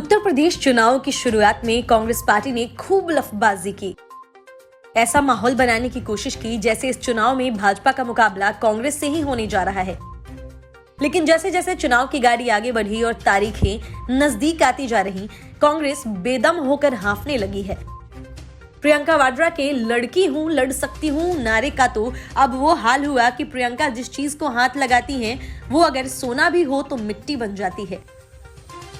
उत्तर प्रदेश चुनाव की शुरुआत में कांग्रेस पार्टी ने खूब लफबाजी की। ऐसा माहौल बनाने की कोशिश की जैसे इस चुनाव में भाजपा का मुकाबला कांग्रेस से ही होने जा रहा है। लेकिन जैसे जैसे चुनाव की गाड़ी आगे बढ़ी और तारीखें नजदीक आती जा रही, कांग्रेस बेदम होकर हांफने लगी है। प्रियंका वाड्रा के लड़की हूं, लड़ सकती हूं नारे का तो अब वो हाल हुआ कि प्रियंका जिस चीज को हाथ लगाती हैं, वो अगर सोना भी हो तो मिट्टी बन जाती है।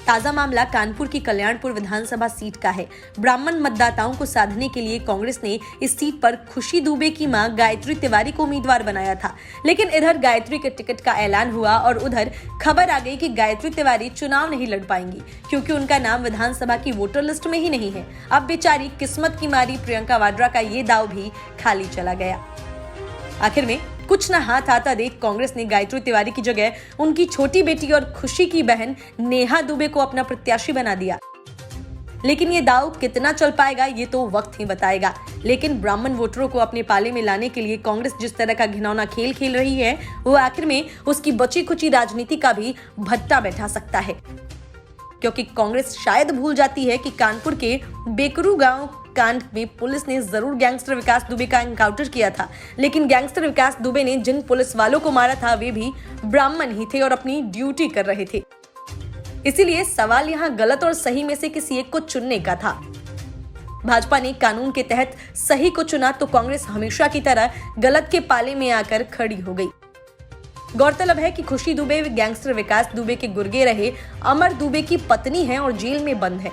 ताजा मामला कानपुर की कल्याणपुर विधानसभा सीट का है। ब्राह्मण मतदाताओं को साधने के लिए कांग्रेस ने इस सीट पर खुशी दुबे की मां गायत्री तिवारी को उम्मीदवार बनाया था, लेकिन इधर गायत्री के टिकट का ऐलान हुआ और उधर खबर आ गई कि गायत्री तिवारी चुनाव नहीं लड़ पाएंगी क्योंकि उनका नाम विधानसभा की वोटर लिस्ट में ही नहीं है। अब बेचारी किस्मत की मारी प्रियंका वाड्रा का ये दाव भी खाली चला गया। आखिर में कुछ न हाथ आता देख कांग्रेस ने गायत्री तिवारी की जगह उनकी छोटी बेटी और खुशी की बहन नेहा दुबे को अपना प्रत्याशी बना दिया। लेकिन ये दाव कितना चल पाएगा ये तो वक्त ही बताएगा। लेकिन ब्राह्मण वोटरों को अपने पाले में लाने के लिए कांग्रेस जिस तरह का घिनौना खेल खेल रही है, वो आखिर में उसकी बची खुची राजनीति का भी भट्टा बैठा सकता है। क्योंकि कांग्रेस शायद भूल जाती है कि कानपुर के बेकरू गांव कांड में पुलिस ने जरूर गैंगस्टर विकास दुबे का एनकाउंटर किया था, लेकिन गैंगस्टर विकास दुबे ने जिन पुलिस वालों को मारा था वे भी ब्राह्मण ही थे और अपनी ड्यूटी कर रहे थे। इसीलिए सवाल यहाँ गलत और सही में से किसी एक को चुनने का था। भाजपा ने कानून के तहत सही को चुना तो कांग्रेस हमेशा की तरह गलत के पाले में आकर खड़ी हो गई। गौरतलब है कि खुशी दुबे गैंगस्टर विकास दुबे के गुर्गे रहे अमर दुबे की पत्नी है और जेल में बंद है।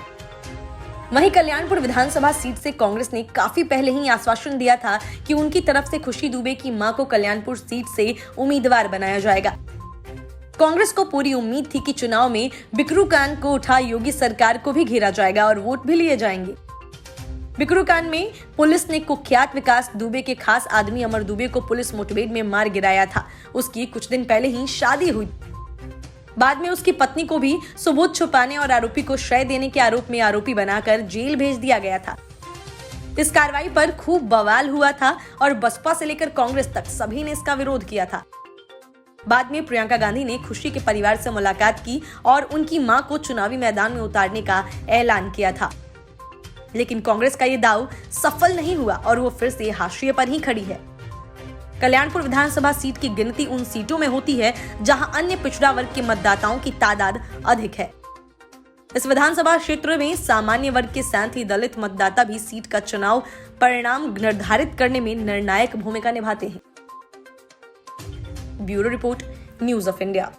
वहीं कल्याणपुर विधानसभा सीट से कांग्रेस ने काफी पहले ही आश्वासन दिया था कि उनकी तरफ से खुशी दुबे की मां को कल्याणपुर सीट से उम्मीदवार बनाया जाएगा। कांग्रेस को पूरी उम्मीद थी कि चुनाव में बिकरू कांड को उठा योगी सरकार को भी घेरा जाएगा और वोट भी लिए जाएंगे। बिकरू कांड में पुलिस ने कुख्यात विकास दुबे के खास आदमी अमर दुबे को पुलिस मुठभेड़ में मार गिराया था। उसकी कुछ दिन पहले ही शादी हुई। बाद में उसकी पत्नी को भी सबूत छुपाने और आरोपी को श्रेय देने के आरोप में आरोपी बनाकर जेल भेज दिया गया था। इस कार्रवाई पर खूब बवाल हुआ था और बसपा से लेकर कांग्रेस तक सभी ने इसका विरोध किया था। बाद में प्रियंका गांधी ने खुशी के परिवार से मुलाकात की और उनकी मां को चुनावी मैदान में उतारने का ऐलान किया था। लेकिन कांग्रेस का ये दाव सफल नहीं हुआ और वो फिर से हाशिए पर ही खड़ी है। कल्याणपुर विधानसभा सीट की गिनती उन सीटों में होती है जहां अन्य पिछड़ा वर्ग के मतदाताओं की तादाद अधिक है। इस विधानसभा क्षेत्र में सामान्य वर्ग के साथ ही दलित मतदाता भी सीट का चुनाव परिणाम निर्धारित करने में निर्णायक भूमिका निभाते हैं। Bureau report, news of India.